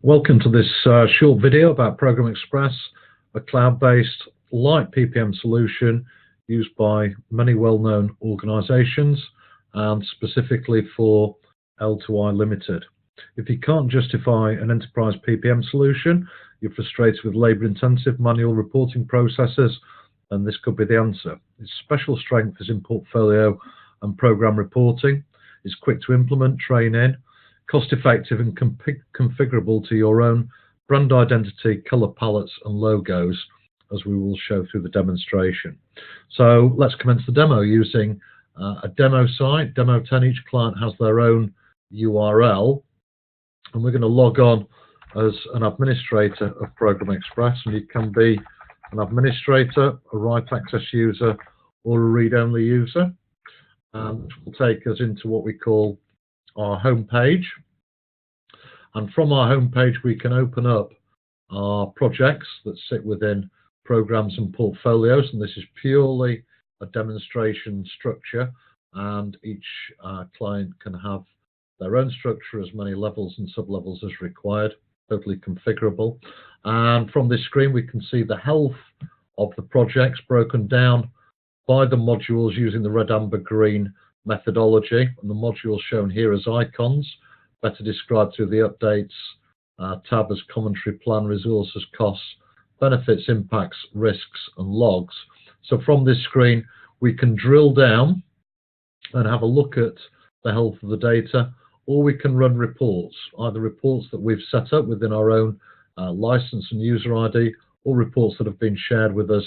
Welcome to this short video about Program Express, a cloud-based light PPM solution used by many well-known organisations and specifically for L2I Limited. If you can't justify an enterprise PPM solution, you're frustrated with labour-intensive manual reporting processes, and this could be the answer. Its special strength is in portfolio and programme reporting. It's quick to implement, train in, cost-effective and configurable to your own brand identity, colour palettes and logos, as we will show through the demonstration. So let's commence the demo using a demo site, Demo 10. Each client has their own URL, and we're going to log on as an administrator of Program Express, and you can be an administrator, a write access user, or a read-only user, which will take us into what we call our home page. And from our home page we can open up our projects that sit within programs and portfolios, and this is purely a demonstration structure, and each client can have their own structure, as many levels and sub-levels as required, totally configurable. And from this screen we can see the health of the projects broken down by the modules using the red, amber, green methodology, and the modules shown here as icons, better described through the updates tab as commentary, plan, resources, costs, benefits, impacts, risks and logs. So from this screen we can drill down and have a look at the health of the data, or we can run reports, either reports that we've set up within our own license and user ID, or reports that have been shared with us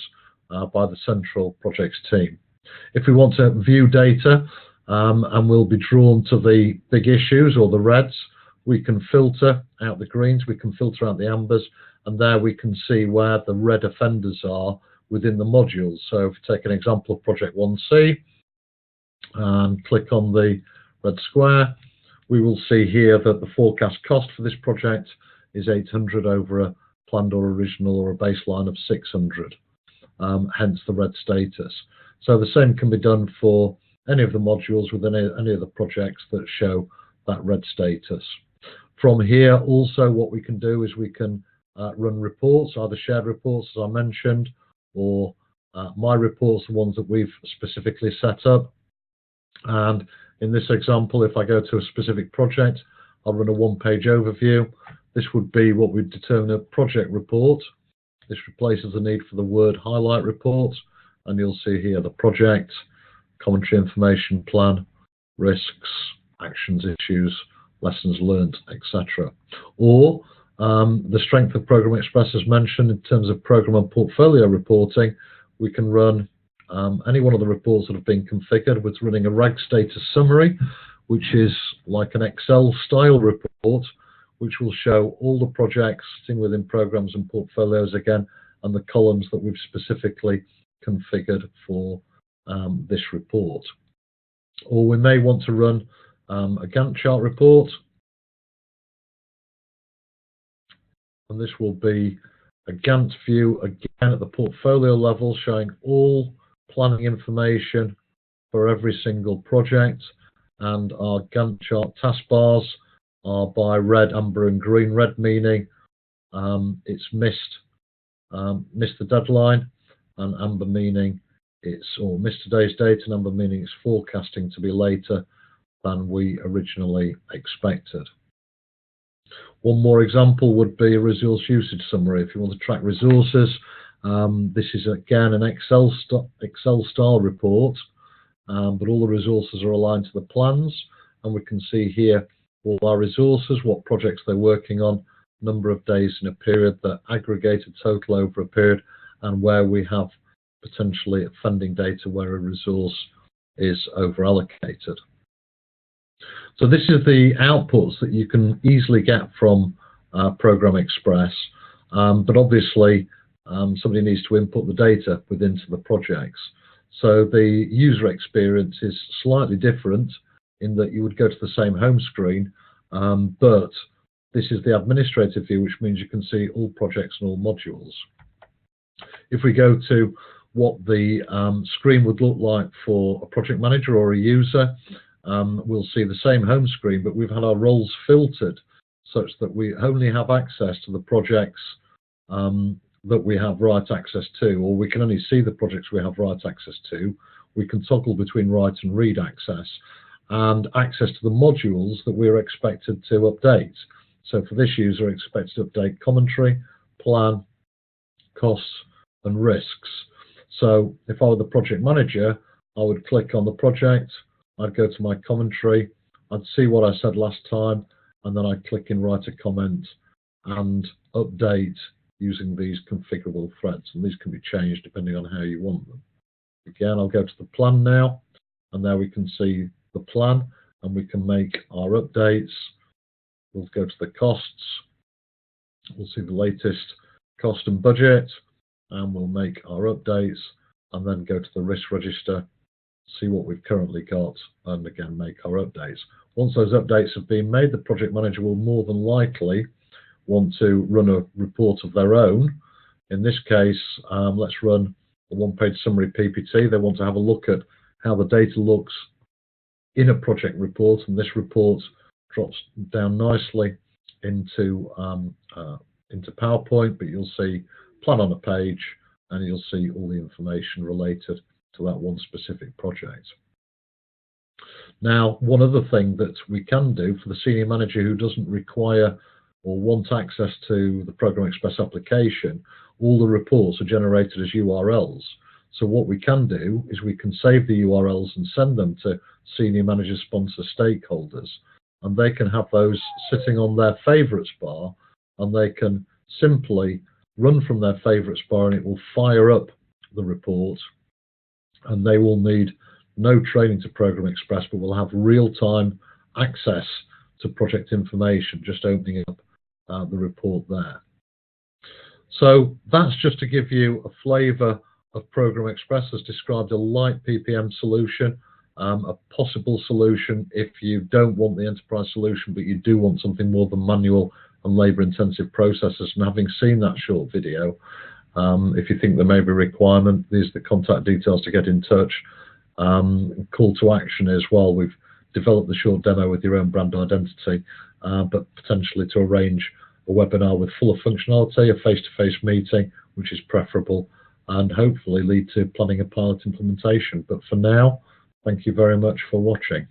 by the central projects team. If we want to view data and we'll be drawn to the big issues or the reds, we can filter out the greens, we can filter out the ambers, and there we can see where the red offenders are within the modules. So if we take an example of Project 1C and click on the red square, we will see here that the forecast cost for this project is 800 over a planned or original or a baseline of 600, hence the red status. So the same can be done for any of the modules within any of the projects that show that red status. From here also what we can do is we can run reports, either shared reports as I mentioned, or my reports, the ones that we've specifically set up. And in this example, if I go to a specific project, I'll run a one-page overview. This would be what we'd determine a project report. This replaces the need for the word highlight report, and you'll see here the project, commentary, information, plan, risks, actions, issues, lessons learnt, etc. Or the strength of Program Express, as mentioned, in terms of program and portfolio reporting, we can run any one of the reports that have been configured with running a RAG status summary, which is like an Excel style report, which will show all the projects sitting within programs and portfolios again, and the columns that we've specifically configured for this report. Or we may want to run a Gantt chart report, and this will be a Gantt view again at the portfolio level, showing all planning information for every single project, and our Gantt chart taskbars are by red, amber and green. Red meaning it's missed the deadline, and amber meaning it's missed today's date, and amber meaning it's forecasting to be later than we originally expected. One more example would be a resource usage summary. If you want to track resources, this is again an Excel style report, but all the resources are aligned to the plans, and we can see here all our resources, what projects they're working on, number of days in a period, the aggregated total over a period, and where we have potentially offending data where a resource is over allocated. So this is the outputs that you can easily get from Program Express, but obviously somebody needs to input the data within the projects. So the user experience is slightly different in that you would go to the same home screen, but this is the administrative view, which means you can see all projects and all modules. If we go to what the screen would look like for a project manager or a user, we'll see the same home screen, but we've had our roles filtered such that we only have access to the projects that we have write access to, or we can only see the projects we have write access to. We can toggle between write and read access, and access to the modules that we're expected to update. So for this user, expected to update commentary, plan, costs, and risks. So if I were the project manager, I would click on the project, I'd go to my commentary, I'd see what I said last time, and then I'd click in write a comment and update using these configurable threads. And these can be changed depending on how you want them. Again, I'll go to the plan now, and there we can see the plan, and we can make our updates. We'll go to the costs. We'll see the latest cost and budget, and we'll make our updates, and then go to the risk register, see what we've currently got, and again make our updates. Once those updates have been made, the project manager will more than likely want to run a report of their own. In this case, let's run a one-page summary PPT. They want to have a look at how the data looks in a project report, and this report drops down nicely into PowerPoint, but you'll see plan on a page, and you'll see all the information related to that one specific project. Now, one other thing that we can do for the senior manager who doesn't require or want access to the Program Express application, all the reports are generated as URLs. So what we can do is we can save the URLs and send them to senior manager sponsor stakeholders, and they can have those sitting on their favorites bar, and they can simply run from their favorites bar, and it will fire up the report, and they will need no training to Program Express, but will have real-time access to project information, just opening up the report there. So that's just to give you a flavour of Program Express as described, a light PPM solution, a possible solution if you don't want the enterprise solution, but you do want something more than manual and labour-intensive processes. And having seen that short video, if you think there may be a requirement, these are the contact details to get in touch. Call to action as well. We've developed the short demo with your own brand identity, but potentially to arrange a webinar with fuller functionality, a face-to-face meeting, which is preferable, and hopefully lead to planning a pilot implementation. But for now, thank you very much for watching.